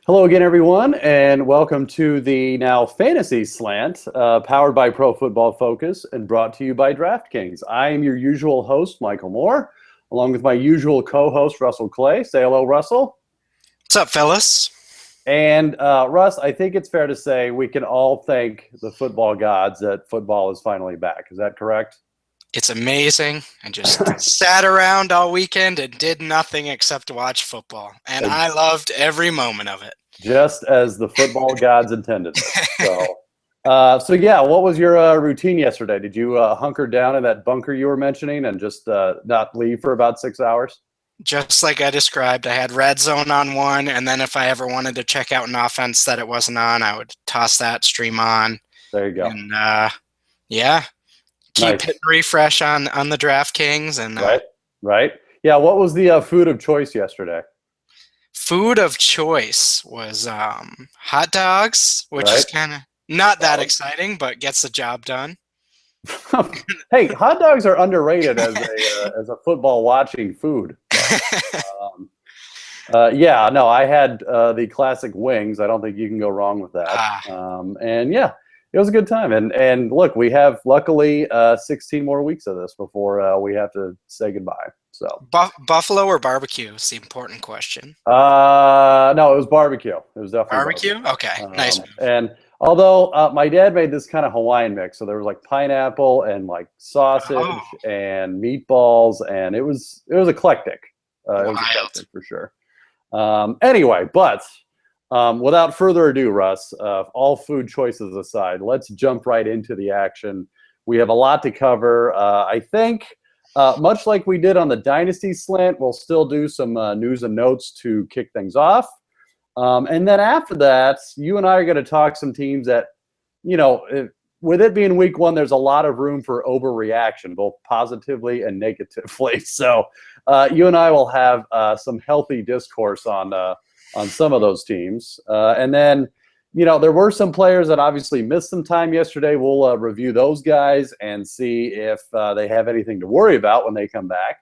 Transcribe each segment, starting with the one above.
Hello again, everyone, and welcome to the now Fantasy Slant, powered by Pro Football Focus and brought to you by DraftKings. I am your usual host, Michael Moore, along with my usual co-host, Russell Clay. Say hello, Russell. What's up, fellas? And Russ, I think it's fair to say we can all thank the football gods that football is finally back. Is that correct? It's amazing. I just sat around all weekend and did nothing except watch football, and I loved every moment of it. Just as the football gods intended. So yeah, what was your routine yesterday? Did you hunker down in that bunker you were mentioning and just not leave for about 6 hours? Just like I described, I had red zone on one, and then if I ever wanted to check out an offense that it wasn't on, I would toss that stream on. There you go. And yeah, keep Nice. hitting refresh on the DraftKings. And Right. Yeah, what was the food of choice yesterday? food of choice was hot dogs, which is Right. kind of not that Solid. exciting, but gets the job done. Hey, hot dogs are underrated as a football watching food. Um, yeah, no, I had the classic wings. I don't think you can go wrong with that. And yeah, it was a good time. And look, we have luckily 16 more weeks of this before we have to say goodbye. So Buffalo or barbecue is the important question. no, it was barbecue. It was definitely Barbecue? Okay, nice. And although my dad made this kind of Hawaiian mix, so there was like pineapple and like sausage and meatballs, and it was eclectic. It was eclectic for sure. Anyway, but without further ado, Russ, all food choices aside, let's jump right into the action. We have a lot to cover. I think, much like we did on the Dynasty Slant, we'll still do some news and notes to kick things off. And then after that, you and I are going to talk some teams that, with it being week one, there's a lot of room for overreaction, both positively and negatively. So you and I will have some healthy discourse on some of those teams. And then, there were some players that obviously missed some time yesterday. We'll review those guys and see if they have anything to worry about when they come back.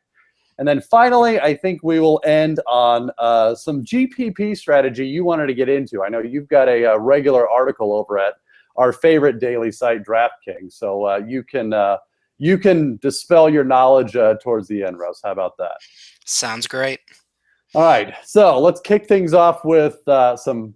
And then finally, I think we will end on some GPP strategy you wanted to get into. I know you've got a regular article over at our favorite daily site, DraftKings. So you can dispel your knowledge towards the end, Russ. How about that? Sounds great. All right, so let's kick things off with some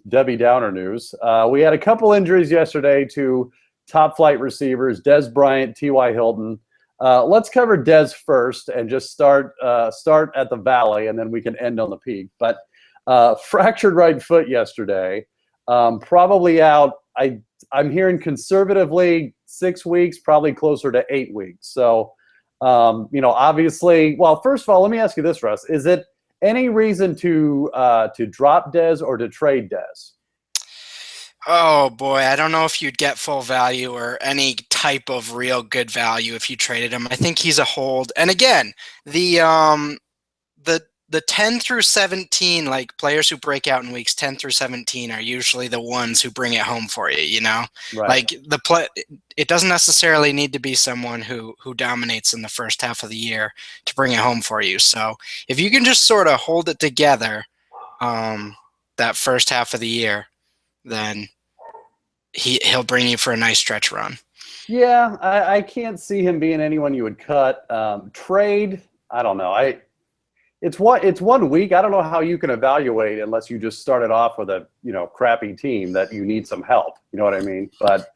Debbie Downer news. We had a couple injuries yesterday to top flight receivers, Dez Bryant, T.Y. Hilton. Let's cover Dez first and just start at the valley, and then we can end on the peak. But fractured right foot yesterday, probably out. I'm hearing conservatively 6 weeks, probably closer to 8 weeks. So, obviously, well, first of all, let me ask you this, Russ: is it any reason to drop Dez or to trade Dez? Oh boy, I don't know if you'd get full value or any type of real good value if you traded him. I think he's a hold. And again, the 10 through 17, like players who break out in weeks 10 through 17 are usually the ones who bring it home for you, Right. Like it doesn't necessarily need to be someone who dominates in the first half of the year to bring it home for you. So if you can just sort of hold it together that first half of the year, then he'll bring you for a nice stretch run. Yeah, I can't see him being anyone you would cut. Trade, I don't know. It's 1 week. I don't know how you can evaluate unless you just started off with a crappy team that you need some help. You know what I mean? But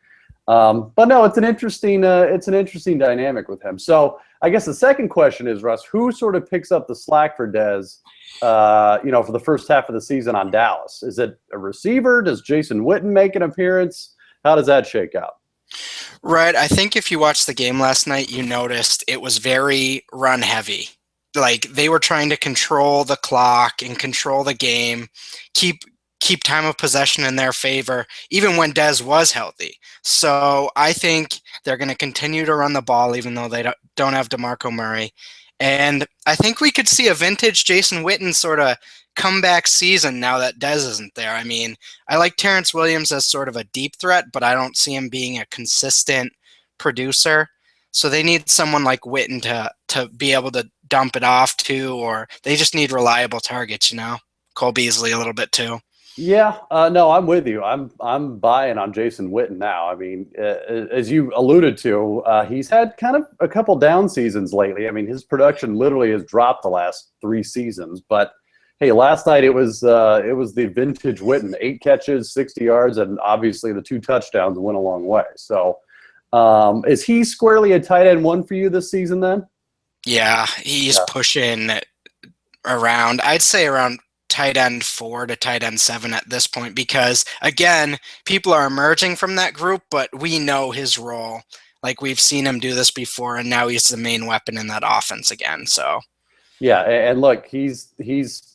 no, it's an interesting dynamic with him. So I guess the second question is, Russ, who sort of picks up the slack for Dez? For the first half of the season on Dallas? Is it a receiver? Does Jason Witten make an appearance? How does that shake out? Right. I think if you watched the game last night, you noticed it was very run heavy. Like they were trying to control the clock and control the game, keep time of possession in their favor, even when Dez was healthy. So I think they're going to continue to run the ball, even though they don't have DeMarco Murray. And I think we could see a vintage Jason Witten sort of comeback season now that Dez isn't there. I mean, I like Terrence Williams as sort of a deep threat, but I don't see him being a consistent producer. So they need someone like Witten to be able to dump it off to, or they just need reliable targets, Cole Beasley a little bit too. Yeah, no, I'm with you. I'm buying on Jason Witten now. I mean, as you alluded to, he's had kind of a couple down seasons lately. I mean, his production literally has dropped the last 3 seasons. But hey, last night it was the vintage Witten, 8 catches, 60 yards, and obviously the 2 touchdowns went a long way. So, is he squarely a tight end 1 for you this season then? Yeah, he's pushing around. I'd say around tight end 4 to tight end 7 at this point, because again, people are emerging from that group, but we know his role. Like, we've seen him do this before, and now he's the main weapon in that offense again. So yeah, and look, he's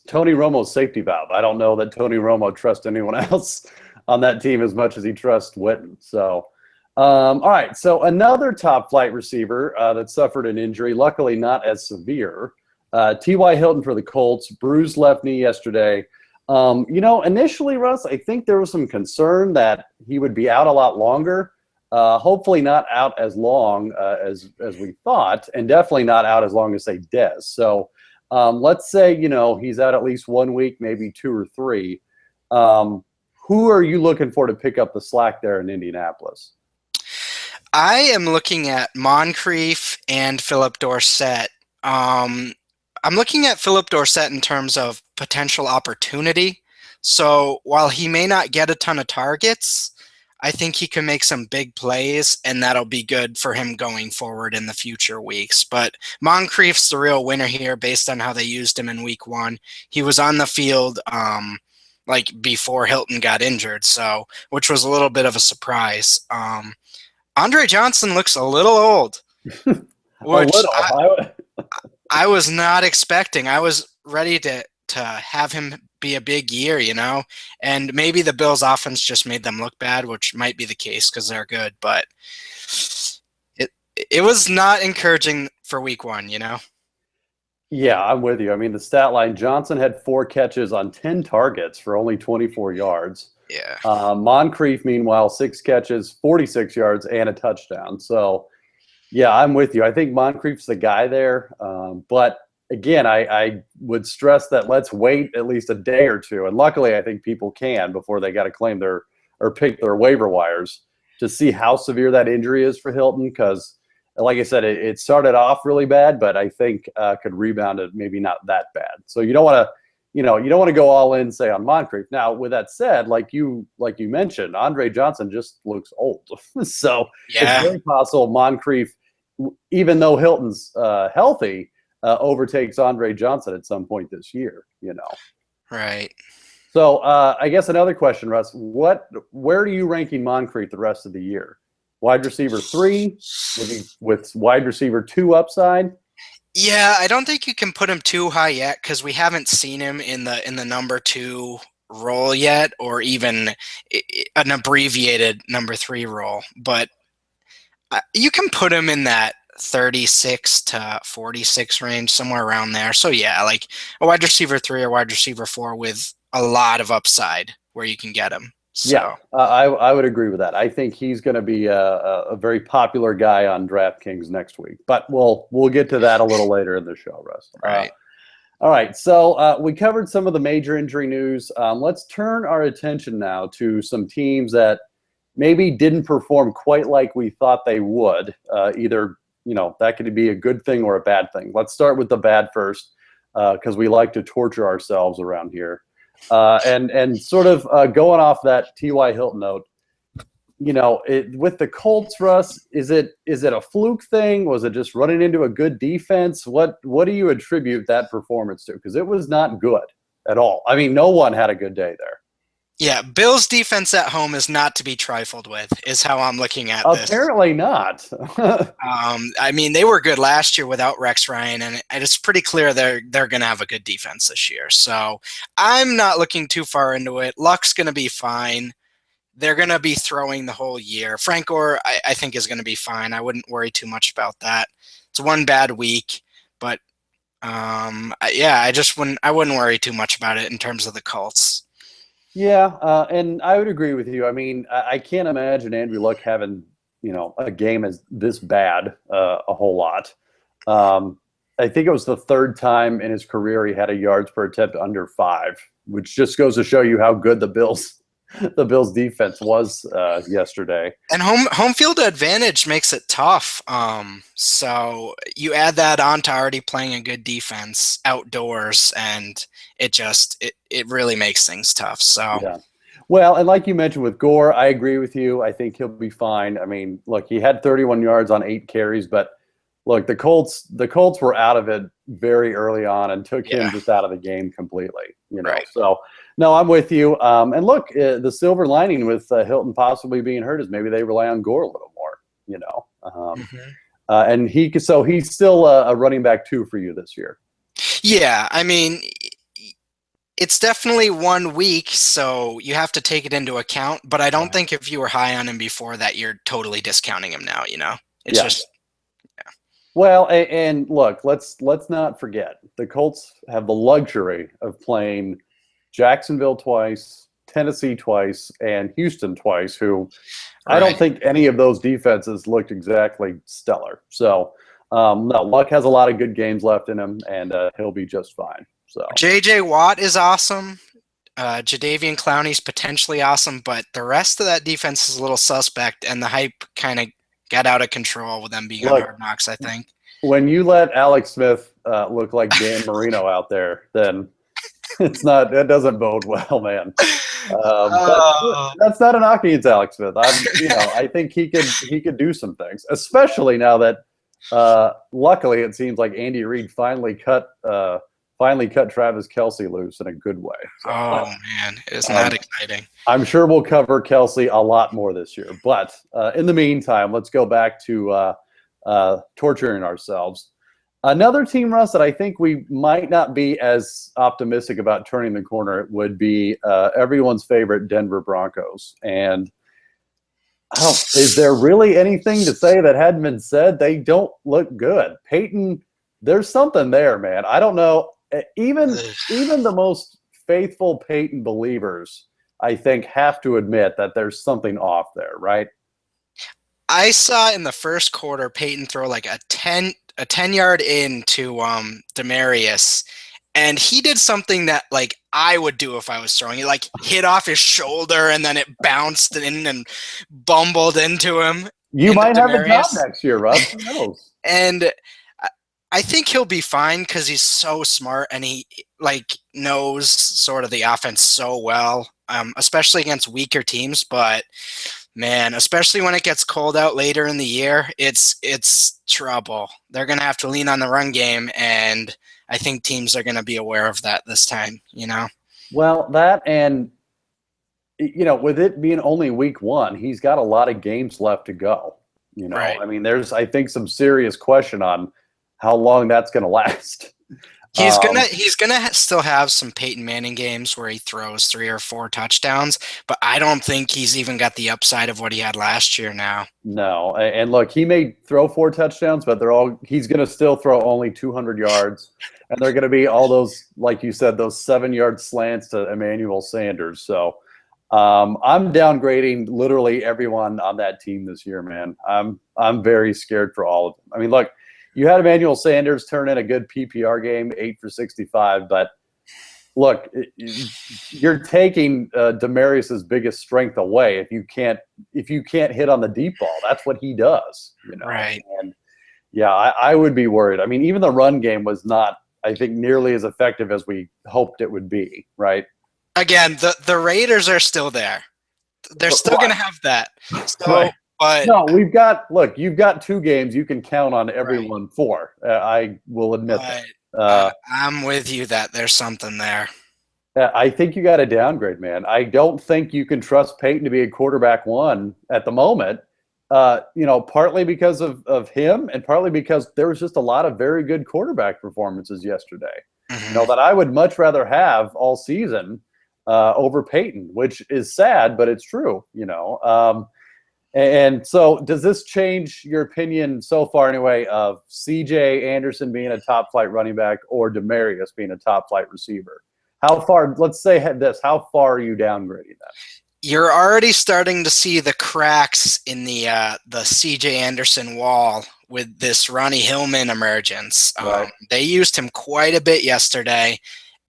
Tony Romo's safety valve. I don't know that Tony Romo trusts anyone else on that team as much as he trusts Witten. So all right, so another top flight receiver that suffered an injury, luckily not as severe. T.Y. Hilton for the Colts, bruised left knee yesterday. Initially, Russ, I think there was some concern that he would be out a lot longer. Hopefully not out as long as we thought, and definitely not out as long as, say, Dez. So let's say, he's out at least 1 week, maybe 2 or 3. Who are you looking for to pick up the slack there in Indianapolis? I am looking at Moncrief and Philip Dorsett. I'm looking at Philip Dorsett in terms of potential opportunity. So while he may not get a ton of targets, I think he can make some big plays, and that'll be good for him going forward in the future weeks. But Moncrief's the real winner here based on how they used him in week 1. He was on the field before Hilton got injured, which was a little bit of a surprise. Andre Johnson looks a little old, which I was not expecting. I was ready to have him be a big year, and maybe the Bills' offense just made them look bad, which might be the case because they're good. But it was not encouraging for week 1, Yeah, I'm with you. I mean, the stat line, Johnson had 4 catches on 10 targets for only 24 yards. Yeah. Moncrief, meanwhile, 6 catches, 46 yards, and a touchdown. So, yeah, I'm with you. I think Moncrief's the guy there. But, again, I would stress that let's wait at least a day or 2. And luckily, I think people can before they got to claim or pick their waiver wires to see how severe that injury is for Hilton, because, like I said, it started off really bad, but I think could rebound it maybe not that bad. So you don't want to, you don't want to go all in, say, on Moncrief. Now, with that said, like you mentioned, Andre Johnson just looks old. So It's very possible Moncrief, even though Hilton's healthy, overtakes Andre Johnson at some point this year. Right. So I guess another question, Russ. Where are you ranking Moncrief the rest of the year? Wide receiver 3 with wide receiver 2 upside? Yeah, I don't think you can put him too high yet because we haven't seen him in the number 2 role yet, or even an abbreviated number 3 role. But you can put him in that 36 to 46 range, somewhere around there. So yeah, like a wide receiver 3 or wide receiver 4 with a lot of upside where you can get him. So. Yeah, I would agree with that. I think he's going to be a very popular guy on DraftKings next week, but we'll get to that a little later in the show, Russ. Right. All right, so we covered some of the major injury news. Let's turn our attention now to some teams that maybe didn't perform quite like we thought they would. Either, that could be a good thing or a bad thing. Let's start with the bad first, because we like to torture ourselves around here. And sort of going off that T.Y. Hilton note, with the Colts, Russ, is it a fluke thing? Was it just running into a good defense? What do you attribute that performance to? Because it was not good at all. I mean, no one had a good day there. Yeah, Bills' defense at home is not to be trifled with, is how I'm looking at this. Apparently not. I mean, they were good last year without Rex Ryan, and it's pretty clear they're going to have a good defense this year. So I'm not looking too far into it. Luck's going to be fine. They're going to be throwing the whole year. Frank Gore, I think, is going to be fine. I wouldn't worry too much about that. It's one bad week, but I wouldn't worry too much about it in terms of the Colts. Yeah, and I would agree with you. I mean, I can't imagine Andrew Luck having, a game as this bad a whole lot. I think it was the 3rd time in his career he had a yards per attempt under 5. which just goes to show you how good the Bills defense was yesterday. And home field advantage makes it tough. So you add that on to already playing a good defense outdoors, and it really makes things tough. So yeah. Well, and like you mentioned with Gore, I agree with you. I think he'll be fine. I mean, look, he had 31 yards on 8 carries, but look, the Colts were out of it very early on and took him just out of the game completely. Right. So no, I'm with you. And look, the silver lining with Hilton possibly being hurt is maybe they rely on Gore a little more. And he's still a running back 2 for you this year. Yeah, I mean, it's definitely 1 week, so you have to take it into account. But I don't think if you were high on him before that, you're totally discounting him now. It's just. Well, and look, let's not forget the Colts have the luxury of playing Jacksonville twice, Tennessee twice, and Houston twice, who I don't think any of those defenses looked exactly stellar. So, no, Luck has a lot of good games left in him, and he'll be just fine. So J.J. Watt is awesome. Jadeveon Clowney's potentially awesome, but the rest of that defense is a little suspect, and the hype kind of got out of control with them being on Hard Knocks, I think. When you let Alex Smith look like Dan Marino out there, then that doesn't bode well, man. But that's not a knock against Alex Smith. I think he could do some things, especially now that luckily it seems like Andy Reid finally cut Travis Kelce loose in a good way. So, man, isn't that exciting? I'm sure we'll cover Kelce a lot more this year. But in the meantime, let's go back to torturing ourselves. Another team, Russ, that I think we might not be as optimistic about turning the corner would be everyone's favorite Denver Broncos. And is there really anything to say that hadn't been said? They don't look good. Peyton, there's something there, man. I don't know. Even the most faithful Peyton believers, I think, have to admit that there's something off there, right? I saw in the first quarter Peyton throw like a 10-yard in to Demarius, and he did something that like I would do if I was throwing. It like hit off his shoulder and then it bounced in and bumbled into him. You might have a job next year, Rob. Who knows? And I think he'll be fine because he's so smart and he like knows sort of the offense so well, especially against weaker teams. But man, especially when it gets cold out later in the year, it's trouble. They're going to have to lean on the run game, and I think teams are going to be aware of that this time, Well, that and, with it being only week 1, he's got a lot of games left to go. Right. I mean, there's, I think, some serious question on how long that's going to last. He's gonna still have some Peyton Manning games where he throws 3 or 4 touchdowns, but I don't think he's even got the upside of what he had last year now. No, and look, he may throw 4 touchdowns, but he's going to still throw only 200 yards, and they're going to be all those, like you said, those 7-yard slants to Emmanuel Sanders. So I'm downgrading literally everyone on that team this year, man. I'm very scared for all of them. I mean, look. You had Emmanuel Sanders turn in a good PPR game, 8 for 65. But look, you're taking Demarius's biggest strength away if you can't hit on the deep ball. That's what he does, Right. And yeah, I would be worried. I mean, even the run game was not, I think, nearly as effective as we hoped it would be. Right. Again, the Raiders are still there. They're still going to have that. So. Right. But no, you've got 2 games you can count on everyone for. I will admit that. I'm with you that there's something there. I think you got to downgrade, man. I don't think you can trust Peyton to be a quarterback 1 at the moment. Partly because of him and partly because there was just a lot of very good quarterback performances yesterday. Mm-hmm. That I would much rather have all season over Peyton, which is sad, but it's true. And so does this change your opinion so far anyway of C.J. Anderson being a top-flight running back or Demarius being a top-flight receiver? How far – let's say this. How far are you downgrading that? You're already starting to see the cracks in the C.J. Anderson wall with this Ronnie Hillman emergence. Right. They used him quite a bit yesterday,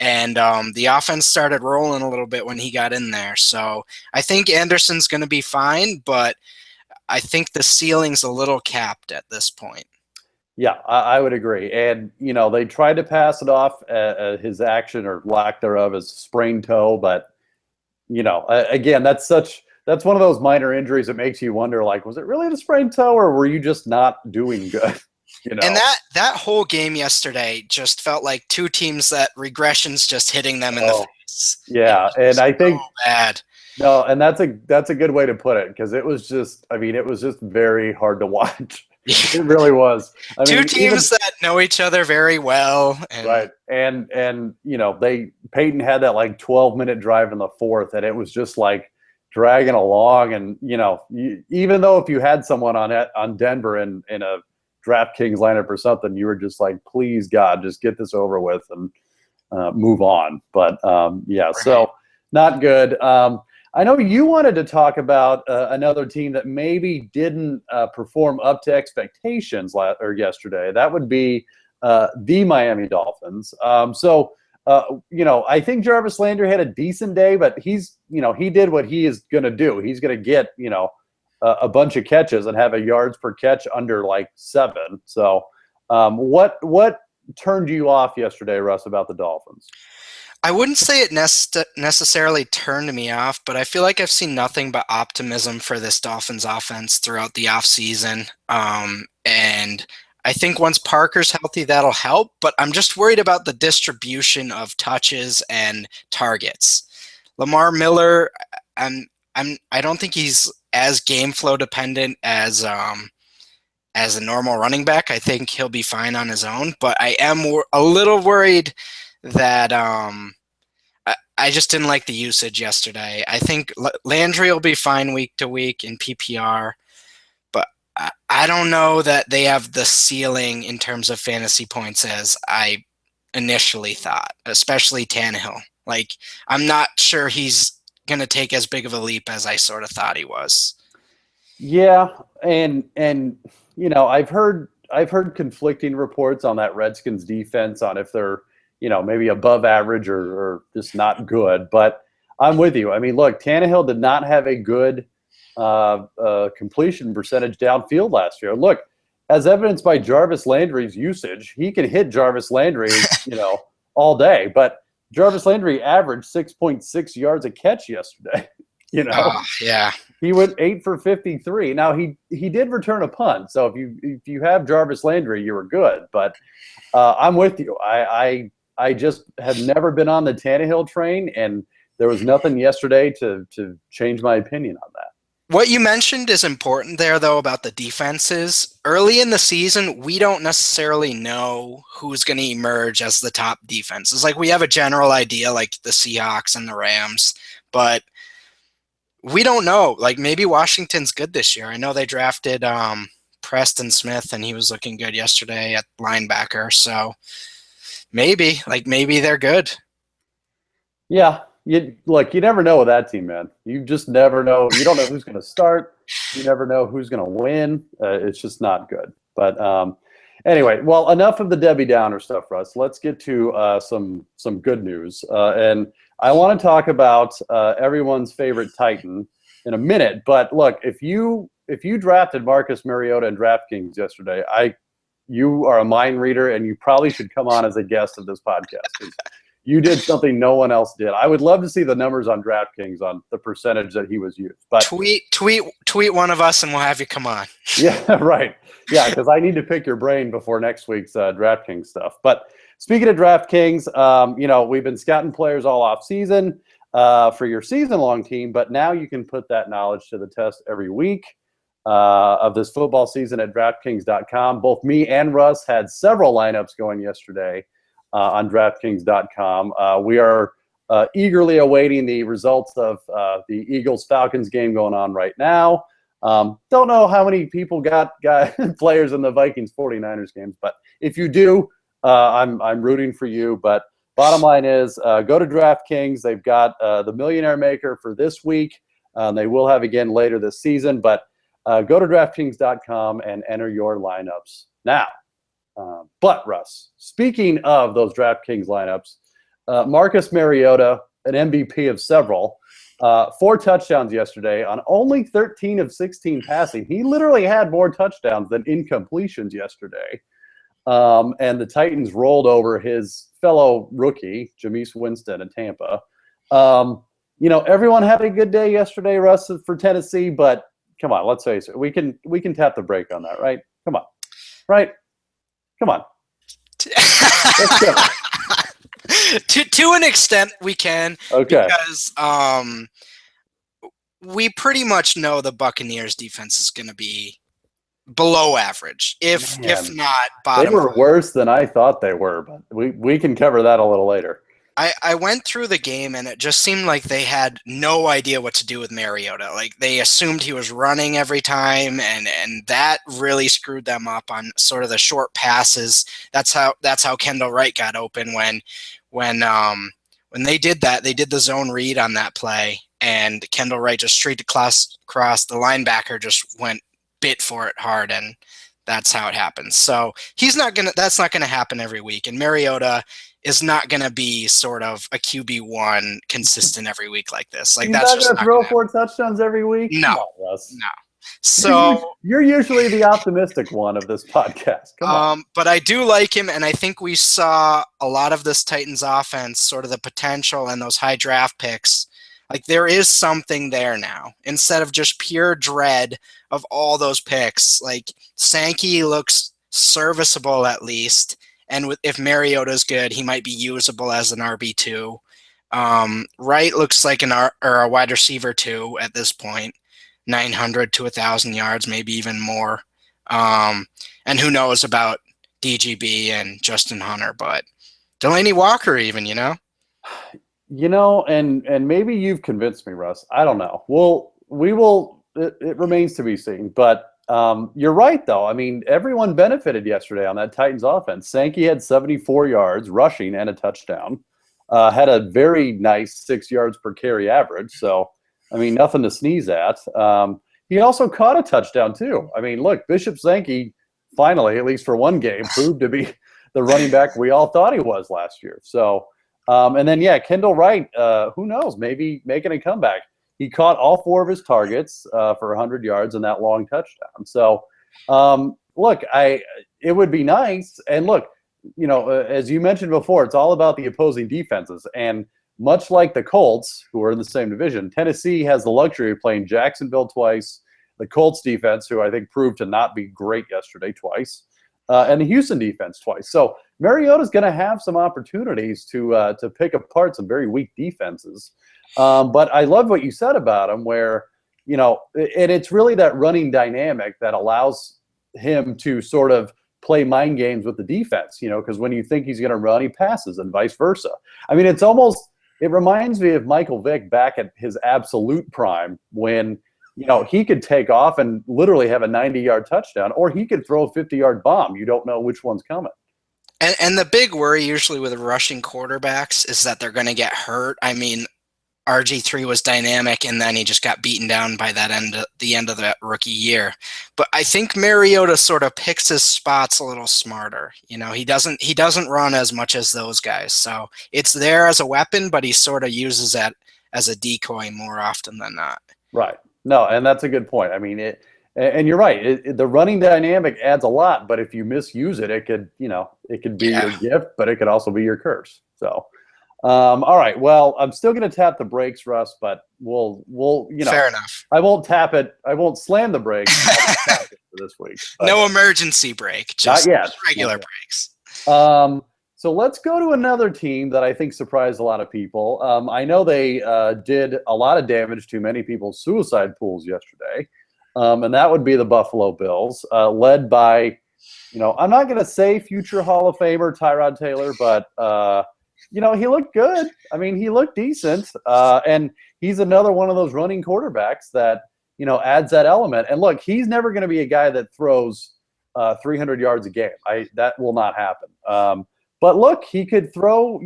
And the offense started rolling a little bit when he got in there. So I think Anderson's going to be fine, but I think the ceiling's a little capped at this point. Yeah, I would agree. And, they tried to pass it off his action or lack thereof as sprained toe. But, again, that's one of those minor injuries that makes you wonder, like, was it really the sprained toe or were you just not doing good? And that whole game yesterday just felt like two teams that regression's just hitting them in the face. Yeah, and I think bad. No, and that's a good way to put it, because it was just very hard to watch. It really was. Two teams that know each other very well. Right. And Peyton had that like 12-minute drive in the fourth, and it was just like dragging along. And, even though if you had someone on Denver in a DraftKings lineup or something, you were just like, please God, just get this over with and move on. But so not good. I know you wanted to talk about another team that maybe didn't perform up to expectations yesterday. That would be the Miami Dolphins. I think Jarvis Landry had a decent day, but he did what he is going to do. He's going to get, a bunch of catches and have a yards per catch under like 7. So what turned you off yesterday, Russ, about the Dolphins? I wouldn't say it necessarily turned me off, but I feel like I've seen nothing but optimism for this Dolphins offense throughout the offseason. And I think once Parker's healthy, that'll help, but I'm just worried about the distribution of touches and targets. Lamar Miller, I don't think he's as game flow dependent as a normal running back. I think he'll be fine on his own, but I am a little worried that I just didn't like the usage yesterday. I think Landry will be fine week to week in PPR, but I don't know that they have the ceiling in terms of fantasy points as I initially thought, especially Tannehill. Like, I'm not sure he's going to take as big of a leap as I sort of thought he was. Yeah, and I've heard conflicting reports on that Redskins defense on if they're maybe above average or just not good. But I'm with you. I mean, look, Tannehill did not have a good completion percentage downfield last year. Look, as evidenced by Jarvis Landry's usage, he can hit Jarvis Landry, all day. But Jarvis Landry averaged 6.6 yards a catch yesterday. Yeah. He went 8 for 53. Now he did return a punt. So if you have Jarvis Landry, you were good. But I'm with you. I just have never been on the Tannehill train, and there was nothing yesterday to change my opinion on that. What you mentioned is important there, though, about the defenses. Early in the season, we don't necessarily know who's going to emerge as the top defenses. Like, we have a general idea, like the Seahawks and the Rams, but we don't know. Like, maybe Washington's good this year. I know they drafted Preston Smith, and he was looking good yesterday at linebacker. So maybe they're good. Yeah. You never know with that team, man. You just never know. You don't know who's going to start. You never know who's going to win. It's just not good. But anyway, well, enough of the Debbie Downer stuff, Russ. Let's get to some good news. And I want to talk about everyone's favorite Titan in a minute. But look, if you drafted Marcus Mariota in DraftKings yesterday, you are a mind reader, and you probably should come on as a guest of this podcast. You did something no one else did. I would love to see the numbers on DraftKings on the percentage that he was used. But tweet one of us, and we'll have you come on. Yeah, right. Yeah, because I need to pick your brain before next week's DraftKings stuff. But speaking of DraftKings, we've been scouting players all off season for your season-long team, but now you can put that knowledge to the test every week of this football season at DraftKings.com. Both me and Russ had several lineups going yesterday on DraftKings.com. We are eagerly awaiting the results of the Eagles-Falcons game going on right now. Don't know how many people got players in the Vikings-49ers games, but if you do, I'm rooting for you. But bottom line is, go to DraftKings. They've got the Millionaire Maker for this week. They will have again later this season, but go to DraftKings.com and enter your lineups now. But Russ, speaking of those DraftKings lineups, Marcus Mariota, an MVP of several, 4 touchdowns yesterday on only 13 of 16 passing. He literally had more touchdowns than incompletions yesterday. And the Titans rolled over his fellow rookie, Jameis Winston in Tampa. Everyone had a good day yesterday, Russ, for Tennessee, but come on, let's face it. We can tap the brake on that, right? Come on. Right? Come on. Let's go. To an extent, we can. Okay. Because we pretty much know the Buccaneers defense is going to be below average, if not bottom. They were worse than I thought they were, but we can cover that a little later. I went through the game, and it just seemed like they had no idea what to do with Mariota. Like, they assumed he was running every time, and that really screwed them up on sort of the short passes. That's how Kendall Wright got open when they did that. They did the zone read on that play, and Kendall Wright just straight to cross. The linebacker just went bit for it hard, and that's how it happens. So that's not gonna happen every week, and Mariota is not going to be sort of a QB1 consistent every week like this. Like, that's just not going to throw 4 touchdowns every week. No. So you're usually the optimistic one of this podcast. Come on. But I do like him, and I think we saw a lot of this Titans offense, sort of the potential and those high draft picks. Like, there is something there now, instead of just pure dread of all those picks. Like, Sankey looks serviceable at least. And if Mariota's good, he might be usable as an RB2. Wright looks like a wide receiver 2 at this point, 900 to 1,000 yards, maybe even more. And who knows about DGB and Justin Hunter, but Delaney Walker even, and maybe you've convinced me, Russ. I don't know. We will. It remains to be seen, but. You're right, though. I mean, everyone benefited yesterday on that Titans offense. Sankey had 74 yards rushing and a touchdown. Had a very nice 6 yards per carry average. So, I mean, nothing to sneeze at. He also caught a touchdown, too. I mean, look, Bishop Sankey finally, at least for one game, proved to be the running back we all thought he was last year. So, and then, Kendall Wright, who knows, maybe making a comeback. He caught all 4 of his targets for 100 yards in that long touchdown. So, look, it would be nice. And look, as you mentioned before, it's all about the opposing defenses. And much like the Colts, who are in the same division, Tennessee has the luxury of playing Jacksonville twice, the Colts defense, who I think proved to not be great yesterday, twice, and the Houston defense twice. So Mariota's going to have some opportunities to pick apart some very weak defenses. But I love what you said about him where, and it's really that running dynamic that allows him to sort of play mind games with the defense, because when you think he's going to run, he passes and vice versa. I mean, it reminds me of Michael Vick back at his absolute prime when, he could take off and literally have a 90-yard touchdown, or he could throw a 50-yard bomb. You don't know which one's coming. And the big worry usually with rushing quarterbacks is that they're going to get hurt. I mean, RG3 was dynamic, and then he just got beaten down by the end of that rookie year. But I think Mariota sort of picks his spots a little smarter. He doesn't run as much as those guys. So it's there as a weapon, but he sort of uses it as a decoy more often than not. Right. No, and that's a good point. I mean, and you're right. The running dynamic adds a lot, but if you misuse it, it could be your gift, but it could also be your curse. So. All right. Well, I'm still going to tap the brakes, Russ, but we'll fair enough. I won't tap it. I won't slam the brakes for this week. No emergency brake, just regular brakes. So let's go to another team that I think surprised a lot of people. I know they did a lot of damage to many people's suicide pools yesterday, and that would be the Buffalo Bills, led by, I'm not going to say future Hall of Famer Tyrod Taylor, but he looked good. I mean, he looked decent. And he's another one of those running quarterbacks that, adds that element. And look, he's never going to be a guy that throws 300 yards a game. That will not happen. But look, he could throw,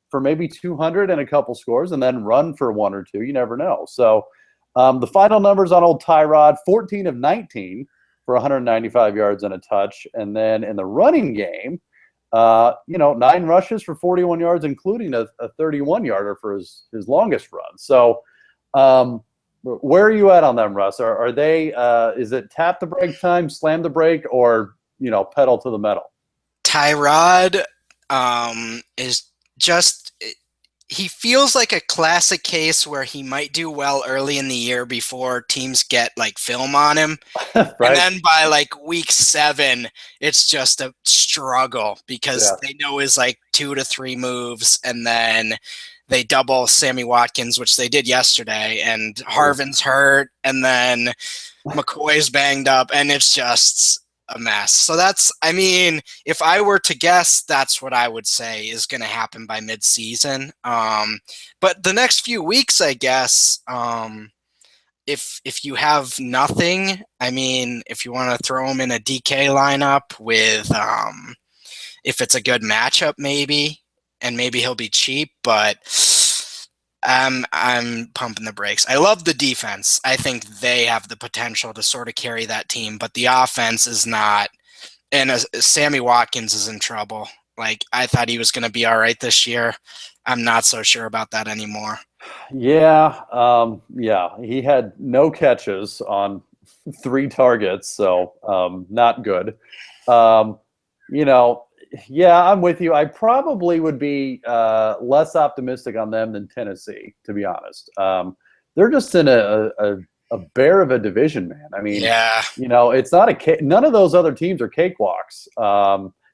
for maybe 200 and a couple scores and then run for 1 or 2. You never know. So the final numbers on old Tyrod, 14 of 19 for 195 yards and a touch. And then in the running game, 9 rushes for 41 yards, including a 31-yarder for his longest run. So where are you at on them, Russ? Are they is it tap the brake time, slam the brake, or pedal to the metal? Tyrod is just he feels like a classic case where he might do well early in the year before teams get like film on him. Right. And then by like week 7, it's just a struggle because they know his like 2 to 3 moves, and then they double Sammy Watkins, which they did yesterday, and Harvin's hurt, and then McCoy's banged up, and it's just a mess. So if I were to guess, that's what I would say is going to happen by mid-season. But the next few weeks, I guess, if you have nothing, if you want to throw him in a DK lineup with, if it's a good matchup, maybe he'll be cheap, but I'm pumping the brakes. I love the defense. I think they have the potential to sort of carry that team, but the offense is not. And Sammy Watkins is in trouble. Like, I thought he was going to be all right this year. I'm not so sure about that anymore. Yeah. He had no catches on 3 targets, so not good. Yeah, I'm with you. I probably would be less optimistic on them than Tennessee, to be honest. They're just in a bear of a division, man. It's not none of those other teams are cakewalks.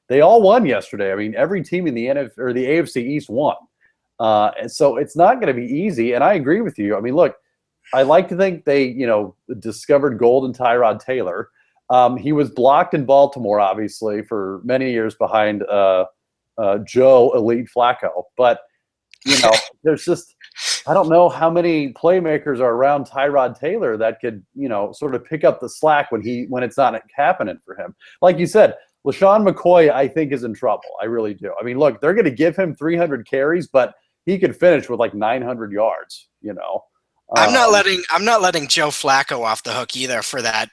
They all won yesterday. Every team in the AFC East won. And so it's not going to be easy. And I agree with you. Look, I like to think they, discovered gold in Tyrod Taylor. He was blocked in Baltimore, obviously, for many years behind Joe Elite Flacco. But, there's just – I don't know how many playmakers are around Tyrod Taylor that could, sort of pick up the slack when it's not happening for him. Like you said, LaShawn McCoy, I think, is in trouble. I really do. Look, they're going to give him 300 carries, but he could finish with like 900 yards, I'm not letting Joe Flacco off the hook either for that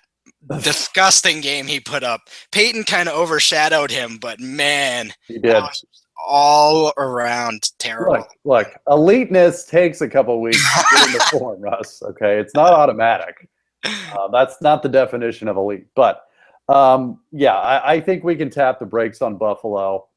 disgusting game he put up. Peyton kind of overshadowed him, but man, he did. That was all around terrible. Look, eliteness takes a couple weeks to get into form, Russ. Okay, it's not automatic. That's not the definition of elite. But I think we can tap the brakes on Buffalo.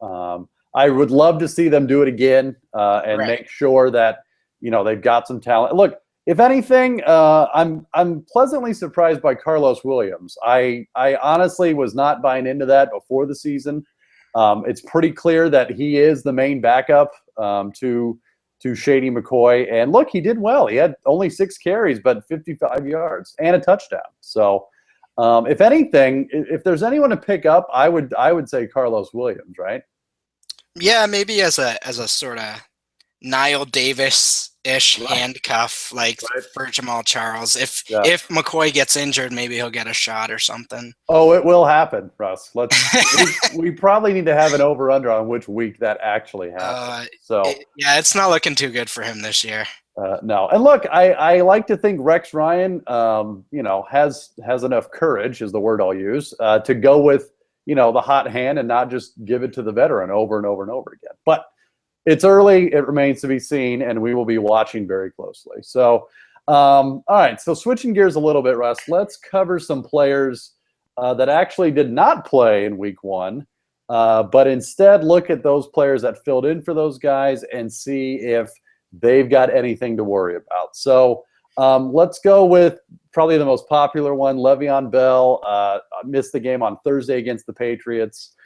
I would love to see them do it again and make sure that they've got some talent. Look, if anything, I'm pleasantly surprised by Carlos Williams. I honestly was not buying into that before the season. It's pretty clear that he is the main backup to Shady McCoy. And look, he did well. He had only 6 carries, but 55 yards and a touchdown. So if anything, if there's anyone to pick up, I would say Carlos Williams, right? Yeah, maybe as a sort of Niall Davis-ish handcuff, for Jamal Charles. If McCoy gets injured, maybe he'll get a shot or something. Oh, it will happen, Russ. We probably need to have an over/under on which week that actually happens. It's not looking too good for him this year. No, and look, I like to think Rex Ryan, has enough courage, is the word I'll use, to go with the hot hand and not just give it to the veteran over and over and over again. But it's early. It remains to be seen, and we will be watching very closely. So, all right. So switching gears a little bit, Russ, let's cover some players that actually did not play in week 1, but instead look at those players that filled in for those guys and see if they've got anything to worry about. So let's go with probably the most popular one, Le'Veon Bell. Missed the game on Thursday against the Patriots.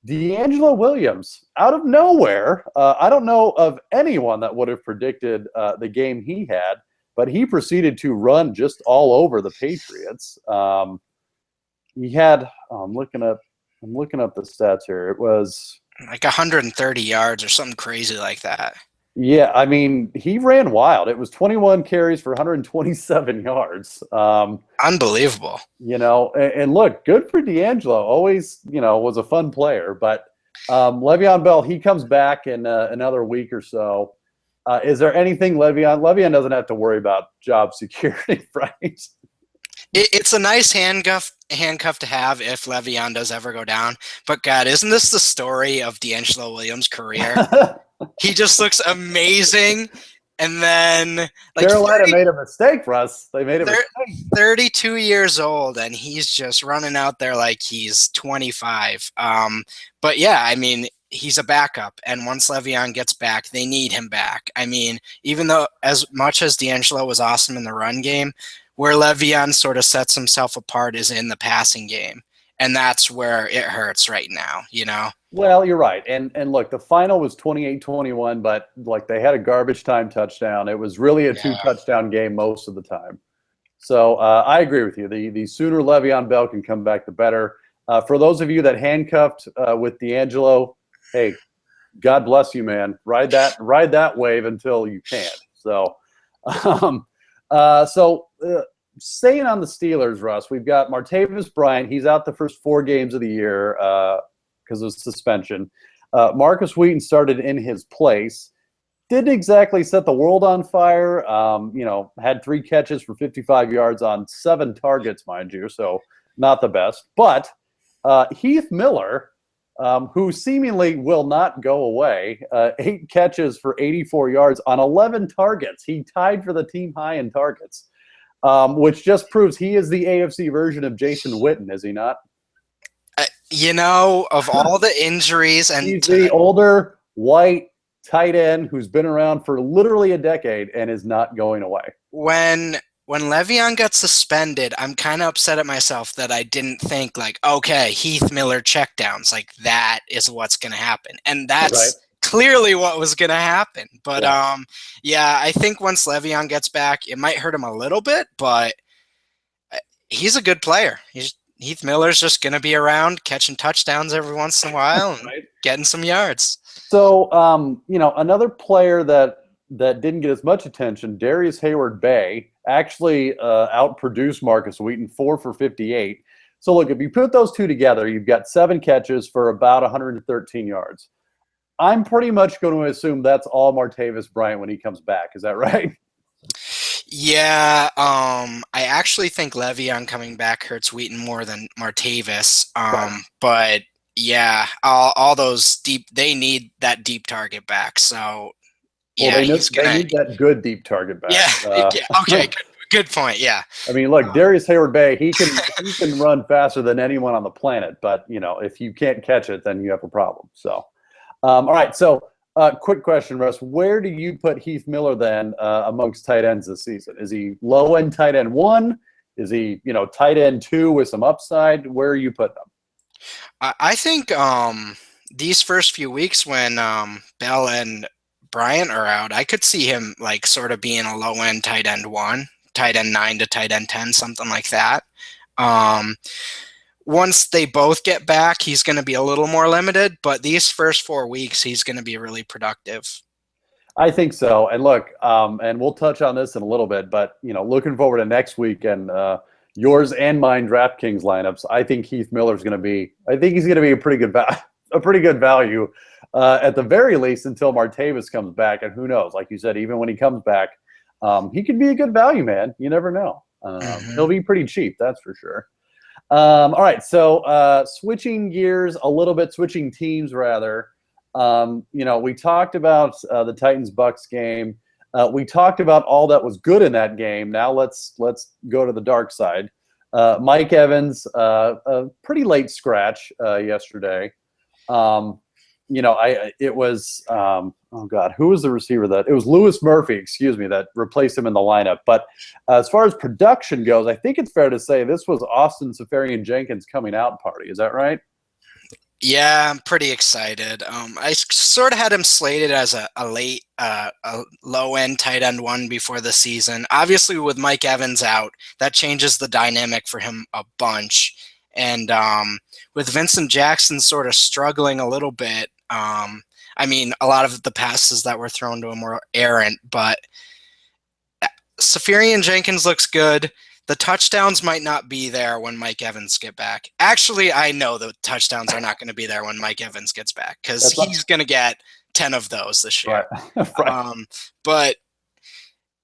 D'Angelo Williams, out of nowhere. I don't know of anyone that would have predicted the game he had, but he proceeded to run just all over the Patriots. He had. I'm looking up the stats here. It was like 130 yards or something crazy like that. Yeah, he ran wild. It was 21 carries for 127 yards. Unbelievable. And look, good for D'Angelo. Always, was a fun player. But Le'Veon Bell, he comes back in another week or so. Is there anything Le'Veon doesn't have to worry about job security, right? It's a nice handcuff to have if Le'Veon does ever go down. But God, isn't this the story of D'Angelo Williams' career? He just looks amazing. And then Carolina made a mistake, Russ. They made a mistake. 32 years old, and he's just running out there like he's 25. But yeah, I mean, he's a backup, and once Le'Veon gets back, they need him back. I mean, even though as much as D'Angelo was awesome in the run game, where Le'Veon sort of sets himself apart is in the passing game, and that's where it hurts right now, you know? Well, you're right. And look, the final was 28-21, but like they had a garbage time touchdown. It was really a 2-touchdown game most of the time. So I agree with you. The sooner Le'Veon Bell can come back, the better. For those of you that handcuffed with D'Angelo, hey, God bless you, man. Ride that wave until you can't. So, staying on the Steelers, Russ, we've got Martavis Bryant. He's out the first 4 games of the year because of suspension. Marcus Wheaton started in his place. Didn't exactly set the world on fire. Had 3 catches for 55 yards on 7 targets, mind you, so not the best. But Heath Miller, who seemingly will not go away, 8 catches for 84 yards on 11 targets. He tied for the team high in targets, which just proves he is the AFC version of Jason Witten, is he not? Of all the injuries, and he's the older white tight end who's been around for literally a decade and is not going away. When Le'Veon got suspended, I'm kind of upset at myself that I didn't think okay, Heath Miller checkdowns, that is what's going to happen. And that's clearly what was going to happen. But I think once Le'Veon gets back, it might hurt him a little bit, but he's a good player. Heath Miller's just going to be around catching touchdowns every once in a while and getting some yards. So, another player that didn't get as much attention, Darius Hayward-Bay, actually outproduced Marcus Wheaton 4 for 58. So, look, if you put those two together, you've got 7 catches for about 113 yards. I'm pretty much going to assume that's all Martavis Bryant when he comes back. Is that right? Yeah, I actually think Le'Veon coming back hurts Wheaton more than Martavis. But yeah, all those they need that deep target back. So yeah, they need that good deep target back. Yeah. Okay. Good point. Yeah. I mean, look, Darius Hayward-Bay, he can run faster than anyone on the planet, but if you can't catch it, then you have a problem. So, all right. So, quick question, Russ. Where do you put Heath Miller then amongst tight ends this season? Is he low end tight end 1? Is he tight end 2 with some upside? Where are you putting him? I think these first few weeks when Bell and Bryant are out, I could see him sort of being a low end tight end 1, tight end 9 to tight end 10, something like that. Once they both get back, he's going to be a little more limited, but these first 4 weeks, he's going to be really productive. I think so. And look, and we'll touch on this in a little bit, but looking forward to next week and yours and mine DraftKings lineups, I think Heath Miller's going to be. I think he's going to be a pretty good value at the very least until Martavis comes back. And who knows? Like you said, even when he comes back, he could be a good value, man. You never know. He'll be pretty cheap, that's for sure. All right, so switching gears a little bit, switching teams rather. We talked about the Titans-Bucks game. We talked about all that was good in that game. Now let's go to the dark side. Mike Evans, a pretty late scratch yesterday. It was who was the receiver it was Louis Murphy, that replaced him in the lineup. But as far as production goes, I think it's fair to say this was Austin Seferian-Jenkins' coming out party. Is that right? Yeah, I'm pretty excited. I sort of had him slated as a late, a low-end tight end 1 before the season. Obviously, with Mike Evans out, that changes the dynamic for him a bunch. And with Vincent Jackson sort of struggling a little bit, a lot of the passes that were thrown to him were errant, but Seferian-Jenkins looks good. The touchdowns might not be there when Mike Evans get back. Actually, I know the touchdowns are not going to be there when Mike Evans gets back because he's going to get 10 of those this year. Right. But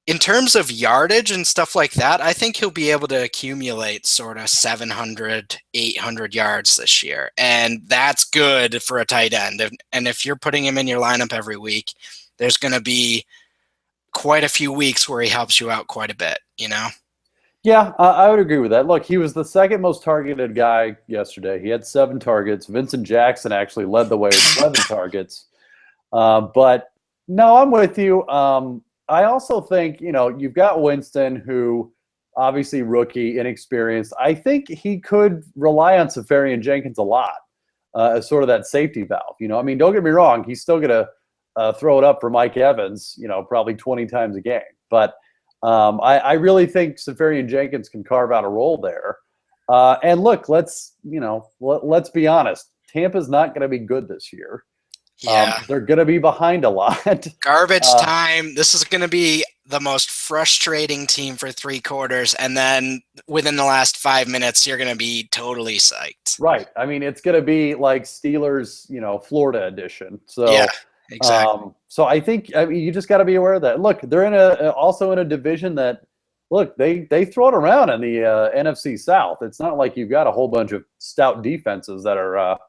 in terms of yardage and stuff like that, I think he'll be able to accumulate sort of 700, 800 yards this year. And that's good for a tight end. And if you're putting him in your lineup every week, there's going to be quite a few weeks where he helps you out quite a bit, you know? Yeah, I would agree with that. Look, he was the second most targeted guy yesterday. He had 7 targets. Vincent Jackson actually led the way with 11 targets. But no, I'm with you. I also think, you've got Winston, who obviously rookie, inexperienced. I think he could rely on Safarian Jenkins a lot as sort of that safety valve. I mean, don't get me wrong. He's still going to throw it up for Mike Evans, probably 20 times a game. But I really think Safarian Jenkins can carve out a role there. And look, let's be honest. Tampa's not going to be good this year. Yeah. They're going to be behind a lot. Garbage time. This is going to be the most frustrating team for 3 quarters. And then within the last 5 minutes, you're going to be totally psyched. Right. I mean, it's going to be like Steelers, Florida edition. So, yeah, exactly. So I think you just got to be aware of that. Look, they're also in a division that, look, they throw it around in the NFC South. It's not like you've got a whole bunch of stout defenses that are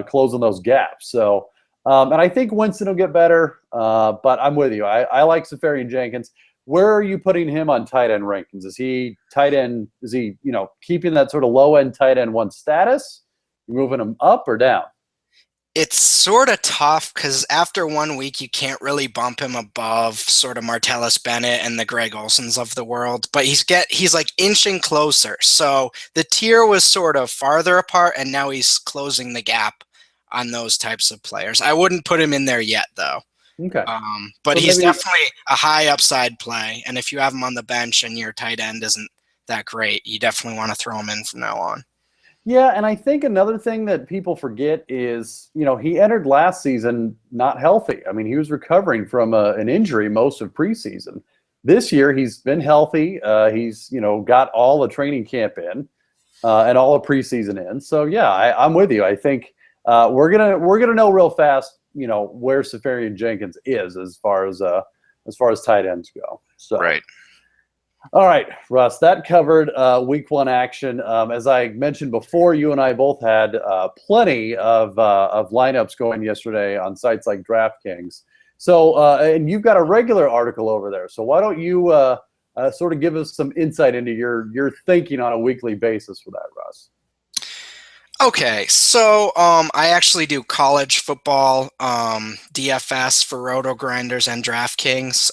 closing those gaps. So, and I think Winston will get better, but I'm with you. I like Safarian Jenkins. Where are you putting him on tight end rankings? Is he tight end? Is he, keeping that sort of low end tight end 1 status? You moving him up or down? It's sort of tough because after 1 week, you can't really bump him above sort of Martellus Bennett and the Greg Olsons of the world, but he's like inching closer. So the tier was sort of farther apart, and now he's closing the gap on those types of players. I wouldn't put him in there yet, though. Okay. But so he's definitely a high upside play, and if you have him on the bench and your tight end isn't that great, you definitely want to throw him in from now on. Yeah, and I think another thing that people forget is, he entered last season not healthy. I mean, he was recovering from an injury most of preseason. This year, he's been healthy. He's, got all the training camp in and all the preseason in. So, yeah, I'm with you. I think we're gonna know real fast, where Safarian Jenkins is as far as tight ends go. So. Right. All right, Russ, that covered week 1 action. As I mentioned before, you and I both had plenty of lineups going yesterday on sites like DraftKings. So, and you've got a regular article over there. So why don't you sort of give us some insight into your thinking on a weekly basis for that, Russ? Okay, so I actually do college football DFS for Roto Grinders and DraftKings.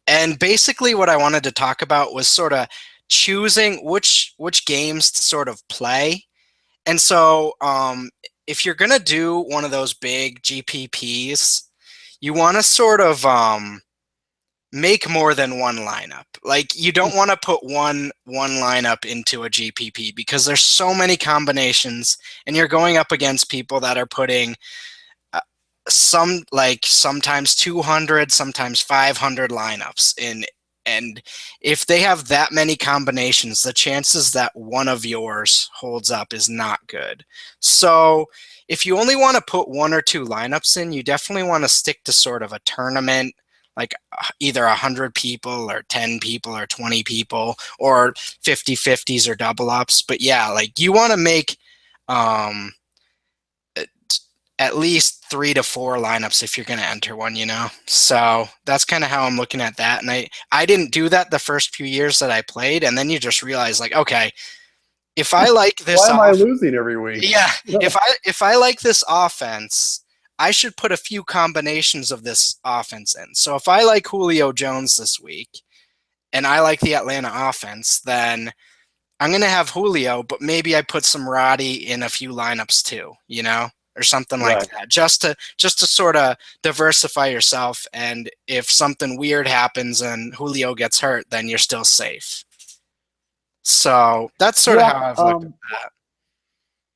And basically what I wanted to talk about was sort of choosing which games to sort of play. And so if you're going to do one of those big GPPs, you want to sort of make more than one lineup. Like, you don't want to put one lineup into a GPP because there's so many combinations, and you're going up against people that are putting sometimes 200, sometimes 500 lineups in, and if they have that many combinations, the chances that one of yours holds up is not good. So if you only want to put 1 or 2 lineups in, you definitely want to stick to sort of a tournament, like either 100 people or 10 people or 20 people or 50-50s or double ups. But yeah, like, you want to make at least 3 to 4 lineups if you're going to enter one, So that's kind of how I'm looking at that. And I didn't do that the first few years that I played. And then you just realize, like, okay, if I like this, why am I losing every week? Yeah. If I like this offense, I should put a few combinations of this offense in. So if I like Julio Jones this week and I like the Atlanta offense, then I'm going to have Julio, but maybe I put some Roddy in a few lineups too, or something like that, just to sort of diversify yourself. And if something weird happens and Julio gets hurt, then you're still safe. So that's sort of how I've looked at that.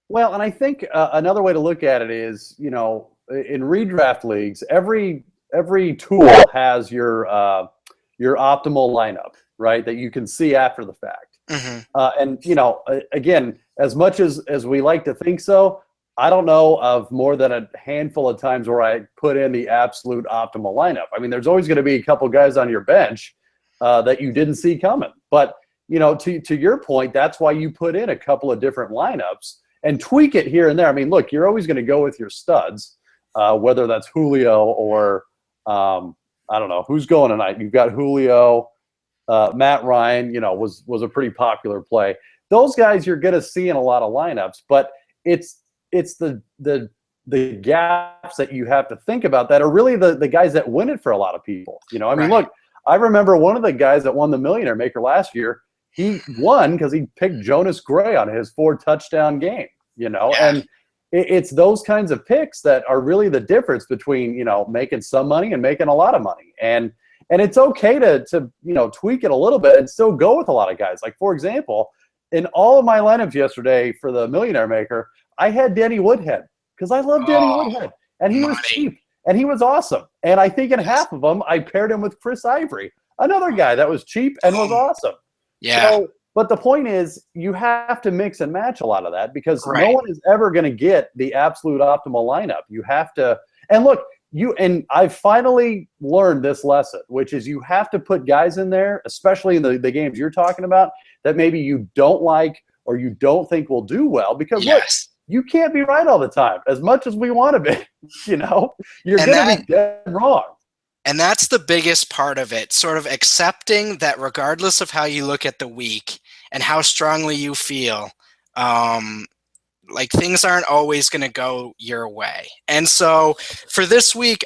Well, and I think another way to look at it is, in redraft leagues, every tool has your optimal lineup, right, that you can see after the fact. Mm-hmm. And again, as much as we like to think so, I don't know of more than a handful of times where I put in the absolute optimal lineup. I mean, there's always going to be a couple guys on your bench that you didn't see coming. But, to your point, that's why you put in a couple of different lineups and tweak it here and there. I mean, look, you're always going to go with your studs, whether that's Julio or I don't know. Who's going tonight? You've got Julio, Matt Ryan, was a pretty popular play. Those guys you're going to see in a lot of lineups, but it's the gaps that you have to think about that are really the guys that win it for a lot of people. I mean, look, I remember one of the guys that won the Millionaire Maker last year, he won because he picked Jonas Gray on his 4-touchdown game, and it's those kinds of picks that are really the difference between, making some money and making a lot of money. And it's okay to tweak it a little bit and still go with a lot of guys. Like, for example, in all of my lineups yesterday for the Millionaire Maker, I had Danny Woodhead because I love Danny Woodhead, and he was cheap, and he was awesome. And I think in half of them, I paired him with Chris Ivory, another guy that was cheap and was awesome. Yeah. So, but the point is, you have to mix and match a lot of that because no one is ever going to get the absolute optimal lineup. You have to, and look, I finally learned this lesson, which is you have to put guys in there, especially in the games you're talking about, that maybe you don't like or you don't think will do well because look, you can't be right all the time as much as we want to be. You're going to be dead wrong. And that's the biggest part of it, sort of accepting that regardless of how you look at the week and how strongly you feel, things aren't always going to go your way. And so for this week,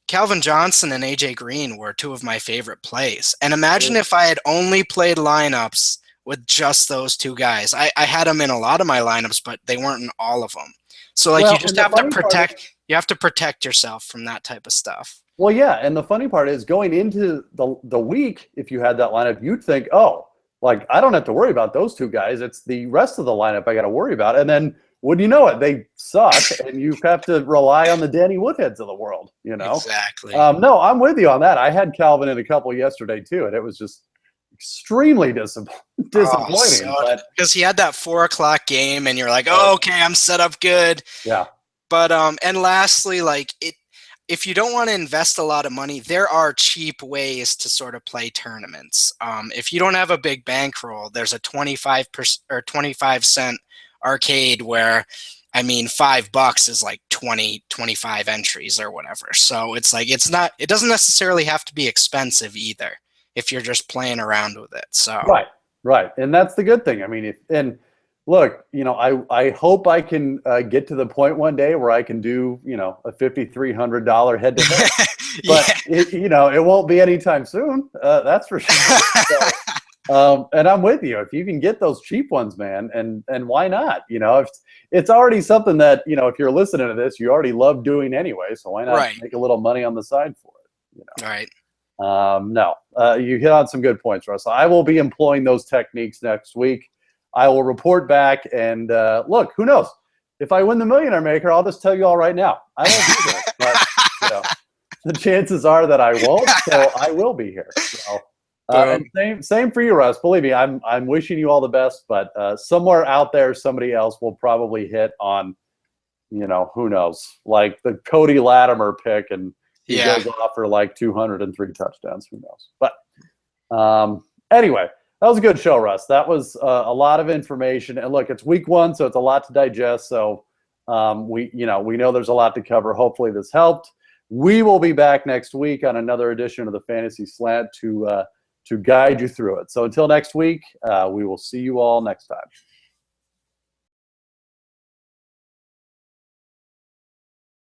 Calvin Johnson and AJ Green were two of my favorite plays. And imagine if I had only played lineups with just those two guys. I had them in a lot of my lineups, but they weren't in all of them. So you just have to protect. You have to protect yourself from that type of stuff. Well, yeah, and the funny part is going into the week, if you had that lineup, you'd think, I don't have to worry about those two guys. It's the rest of the lineup I got to worry about. And then, wouldn't you know it, they suck, and you have to rely on the Danny Woodheads of the world. Exactly. No, I'm with you on that. I had Calvin in a couple yesterday too, and it was just extremely disappointing. Because he had that 4:00 game, and you're like, okay, I'm set up good. Yeah. But and lastly, if you don't want to invest a lot of money, there are cheap ways to sort of play tournaments. If you don't have a big bankroll, there's a 25-cent arcade where, $5 is like 25 entries or whatever. So it doesn't necessarily have to be expensive either if you're just playing around with it. So right. And that's the good thing. Look, I hope I can get to the point one day where I can do, a $5,300 head-to-head. But, it won't be anytime soon. That's for sure. And I'm with you. If you can get those cheap ones, man, and why not? If it's already something that, if you're listening to this, you already love doing anyway. So why not make a little money on the side for it? Right. No, you hit on some good points, Russell. I will be employing those techniques next week. I will report back, and look, who knows? If I win the Millionaire Maker, I'll just tell you all right now. I won't be here, but the chances are that I won't, so I will be here. So, and same for you, Russ. Believe me, I'm wishing you all the best, but somewhere out there, somebody else will probably hit on, who knows, like the Cody Latimer pick, and he goes off for like 203 touchdowns. Who knows? But anyway. That was a good show, Russ. That was a lot of information. And look, it's week 1, so it's a lot to digest. So we know there's a lot to cover. Hopefully this helped. We will be back next week on another edition of the Fantasy Slant to guide you through it. So until next week, we will see you all next time.